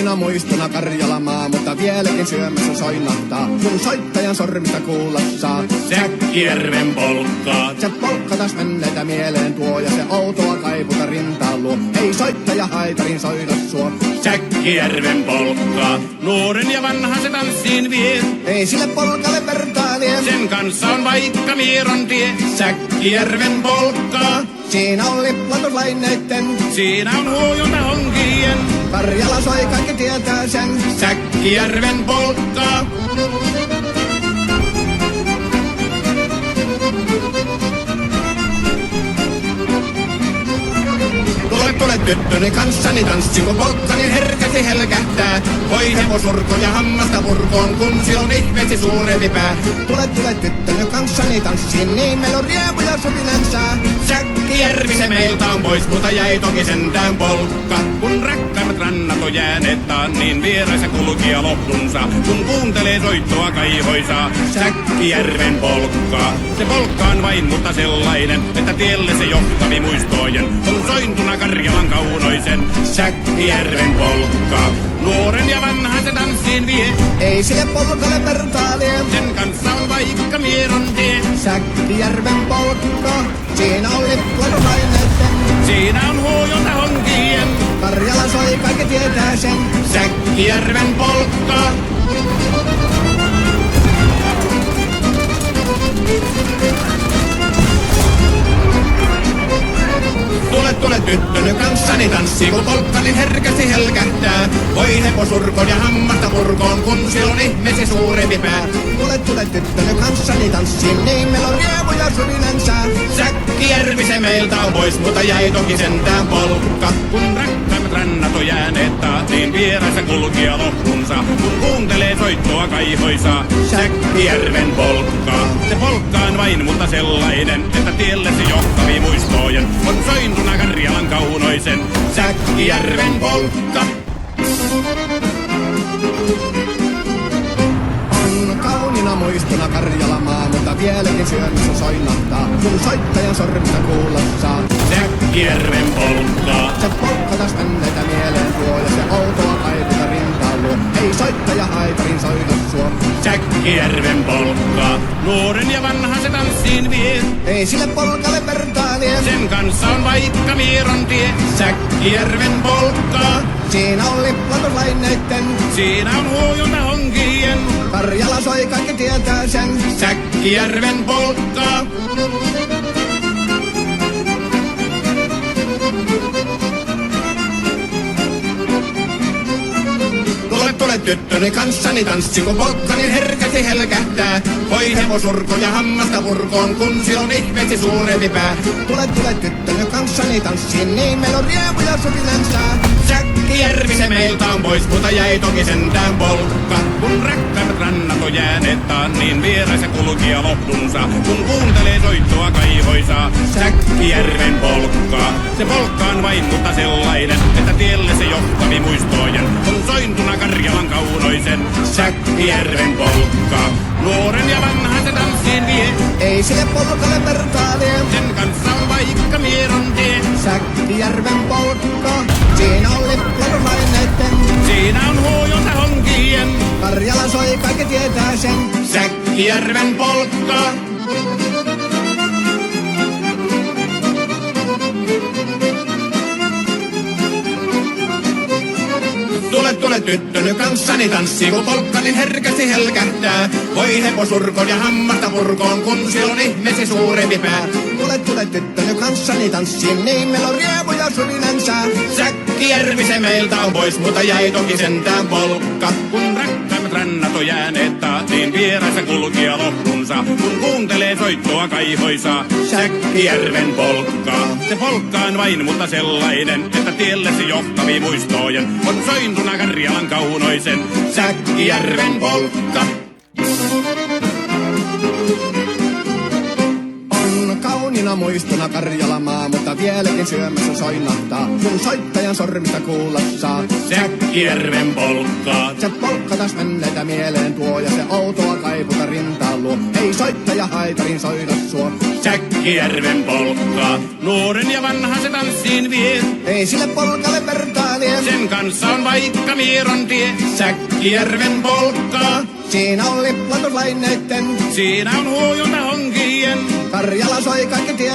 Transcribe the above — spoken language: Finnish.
kauniina muistona Karjalamaa, mutta vieläkin syömässä soinahtaa, kun soittajan sormista kuulla saa. Säkkijärven polkkaa. Se polkka taas menneitä mieleen tuo, ja se outoa kaiputa rintaan luo. Ei soittaja haitarin soida suo. Säkkijärven polkkaa. Nuoren ja vanhan se tanssiin vie. Ei sille polkalle vertaa lie. Sen kanssa on vaikka Mieron tie. Säkkijärven polkkaa. Siinä on liplatuslaineitten. Siinä on huojunta honkien. Karjala soi, kaikki tietää sen. Säkkijärven polkkaa. Tule tyttöni kanssani tanssi, kun polkkani herkästi helkähtää. Voi hevosurko ja hammasta purkoon, kun silloin ihmeesi suurempi pää. Tule tyttöni kanssani tanssiin, niin meillä on riemuja sopinansa. Säkkijärvi se meiltä on pois, mutta jäi toki sentään polkka. Kun rakkaimmat rannat on jääneet taan, niin vieraissa kulkija loppunsa. Kun kuuntelee soittoa kaihoisaa, Säkkijärven polkkaa. Se polkka on vain mutta sellainen, että tielle se johtavi muistojen. On sointuna Karjalan kaunoisen, Säkkijärven polkkaa. Nuoren ja vanhan se tanssiin vie. Ei sille polkalle vertaa lie. Sen kanssa on vaikka Mieron tie. Säkkijärven polkka. Siinä on liplatuslaineitten. Siinä on huojunta honkien. Karjala soi, kaikki tietää sen. Säkkijärven polkkaa. Tule tyttöni kanssani tanssi, kun polkkani herkästi helkähtää. Voi hevosurkon ja hammasta purkoon, kun silloin ihmeesi suurempi pää. Tule tyttöni kanssani tanssiin, niin meillä on riemuja surinansa. Säkkijärvi se meiltä on pois, mutta jäi toki sentään polkka. Kun rakkaimmat rannat on jääneet taan, niin vieraissa kulkija loppunsa. Kun kuuntelee soittoa kaihoisaa, Säkkijärven polkkaa. Se polkka on vain mutta sellainen, että tielle se johtavi muistojen. On sointuna Karjalan kaunoisen, Säkkijärven polkka. On kauniina muistona Karjalamaa, mutta vieläkin syömässä soinahtaa, kun soittajan sormista kuulla saa. Säkkijärven polkkaa. Se polkka taas menneitä mieleen tuo, ja se outoa kaiputa rintaan luo. Ei soittaja haitarin soida suo. Säkkijärven polkkaa. Nuoren ja vanhan se tanssiin vie. Ei sille polkalle vertaa lie. Sen kanssa on vaikka Mieron tie. Säkkijärven polkkaa. Siinä on liplatuslaineitten. Siinä on huojunta honkien. Karjala soi, kaikki tietää sen. Säkkijärven polkkaa. Tule tyttöni kanssani tanssi, kun polkkani herkästi helkähtää. Voi hevosurko ja hammasta purkoon, kun silloin ihmeesi suurempi pää. Tule tyttöni kanssani tanssiin, niin meillä on riemuja sopinansa. Säkkijärvi se meiltä on pois, mutta jäi toki sentään polkka. Kun rakkaimmat rannat on jääneet taan, niin vieraissa kulkija loppunsa. Kun kuuntelee soittoa kaihoisaa, Säkkijärven polkkaa. Se polkka on vain mutta sellainen, että tielle se johtavi muistojen. On sointuna Karjalan kaunoisen, Säkkijärven polkkaa. Nuoren ja vanhan se tanssiin vie. Ei sille polkalle vertaa lie. Sen kanssa on vaikka Mieron tie. Säkkijärven polkka. Siinä on liplatuslaineitten. Siinä on huojunta honkien. Karjala soi, kaikki tietää sen. Säkkijärven polkkaa. Tule tyttöni kanssani tanssi, kun polkkani herkästi helkähtää. Voi hevosurkon ja hammasta purkoon, kun silloin ihmeesi suurempi pää. Tule tyttöni kanssani tanssiin, niin meillä on riemuja surinansa. Säkkijärvi se meiltä on pois, mutta jäi toki sentään polkka. Kun rakkaimmat rannat on jääneet taan, niin vieraissa kulkija loppunsa. Kun kuuntelee soittoa kaihoisaa, Säkkijärven polkkaa. Se polkka on vain mutta sellainen, että tielle se johtavi muistojen. On sointuna Karjalan kaunoisen, Säkkijärven polkka. On kauniina muistona Karjalamaa, mutta vieläkin syömässä soinahtaa, kun soittajan sormista kuulla saa. Säkkijärven polkkaa. Se polkka taas menneitä mieleen tuo, ja se outoa kaiputa rintaan luo. Ei soittaja haitarin soida suo. Säkkijärven polkkaa. Nuoren ja vanhan se tanssiin vie. Ei sille polkalle vertaa lie. Sen kanssa on vaikka Mieron tie. Säkkijärven polkkaa. Siinä on liplatuslaineitten. Siinä on huojunta honkien. Karjala soi kaikki tie.